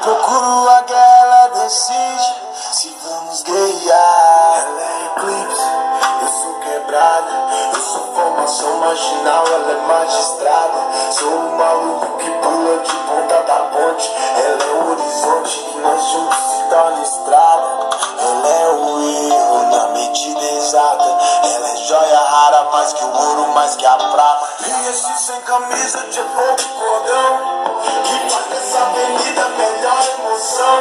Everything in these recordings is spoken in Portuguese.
Procuro a guerra, ela decide se vamos guerrear. Ela é eclipse, eu sou quebrada. Eu sou formação marginal, ela é magistrada. Sou o maluco que pula de ponta da ponte. Ela é o horizonte que nós juntos se torna estrada. Ela é o erro na medida exata. Ela é joia rara, mais que o ouro, mais que a prata. E esse sem camisa de fogo e cordão que faz dessa avenida a melhor emoção.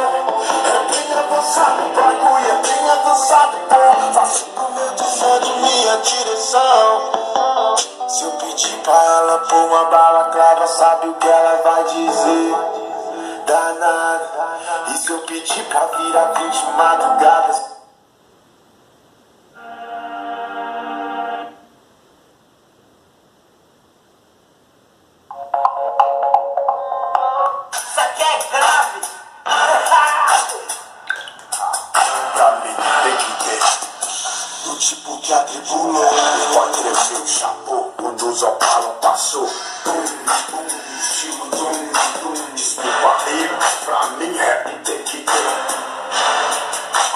É bem avançado, bagulho é bem avançado, pô. Faço pro meu destino de minha direção. Se eu pedir pra ela pôr uma balaclava, sabe o que ela vai dizer? Danada. E se eu pedir pra virar 20 madrugadas? Isso aqui é grave. Pra mim tem que ter do tipo que atribulou. Pode tremer o chapô quando os opalam passou. Estilo desculpa aí, pra mim rap tem que ter.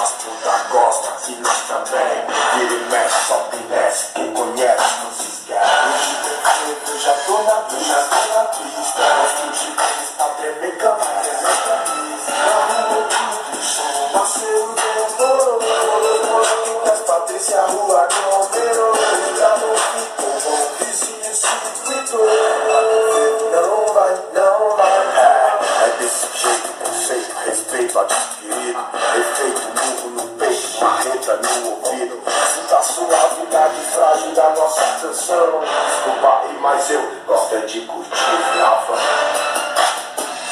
As putas gostam e nós também. Vira e mexe, sobe e desce. Quem conhece não se esquece. Eu já tô na pista. Mostra o tipo que está tremendo, vai tremer camisa. Parceiro demorou. As Patrícia, rua, número. Já não ficou bom, vizinho circuito. Não vai. É desse jeito, conceito, respeito adquirido. Efeito murro no peito, marreta no ouvido. Sinta a suavidade frágil da nossa canção. Desculpa aí, mas eu gosto de curtir os grava.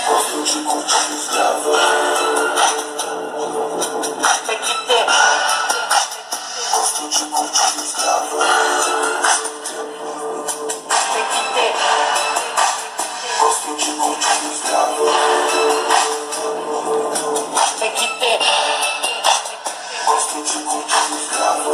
Gosto de curtir os grava. Tem que ter. Gosto de curtir os grava. Tem que ter. Gosto de curtir os grava. Tem que ter. Gosto de curtir os grava.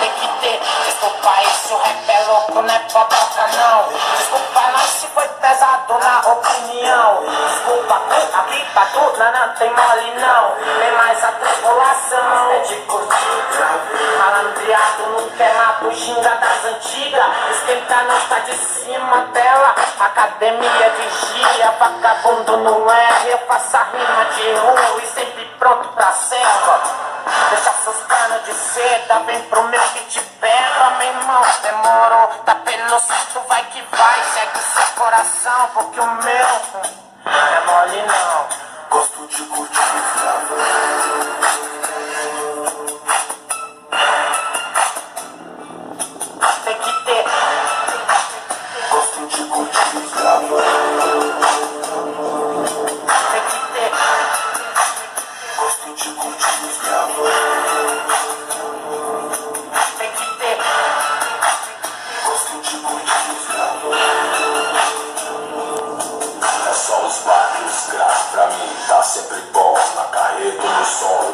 Tem que ter. Desculpa aí se o rap é louco, não é bodoca não. Desculpa nós se foi pesado na opinião. Desculpa a pipa toda não tem mole não. Tem mais a tribulação é de curtir. Malandreado no queimado, ginga das antigas. Esquenta nós tá de cima dela. Academia vigia, vagabundo não é. Eu faço a rima de rua e sempre pronto pra selva. Deixa seus canos de seda, vem pro meu que te pega, meu irmão. Demorou, tá pelo certo, vai que vai. Segue seu coração, porque o meu não é mole não. Gosto de curtir os grava. Tem que ter. Gosto de curtir os grava. Tem que ter. Gosto de curtir os grava. Tem que ter. Gosto de curtir os grava. É só os barcos, grave pra mim, tá sempre bom. Na carreta, no som,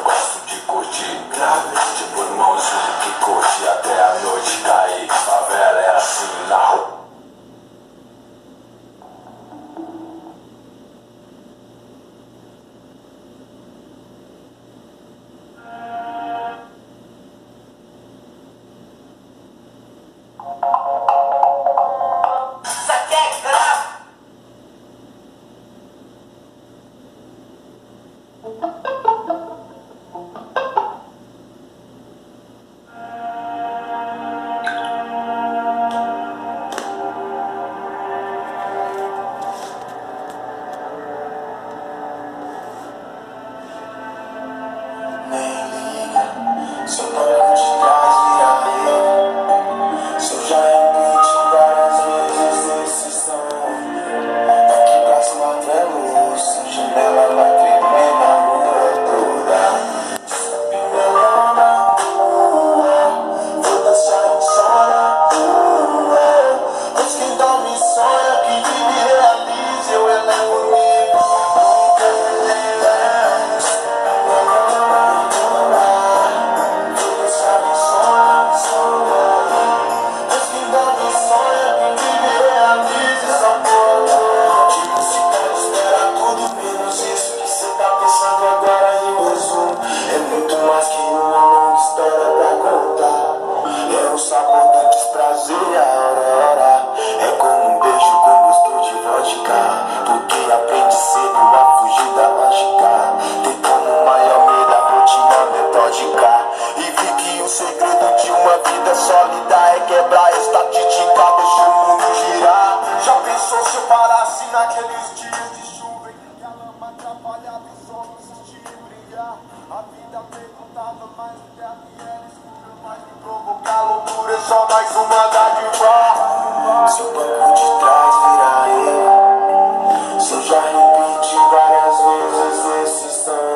naqueles dias de chuva em que a lama atrapalhava o sol não insistia em brilhar. A vida perguntava mais o que era escuro, mas me provocar loucura, só mais uma dádiva. Se o banco de trás virar ele, se eu já repeti várias vezes esse sonho.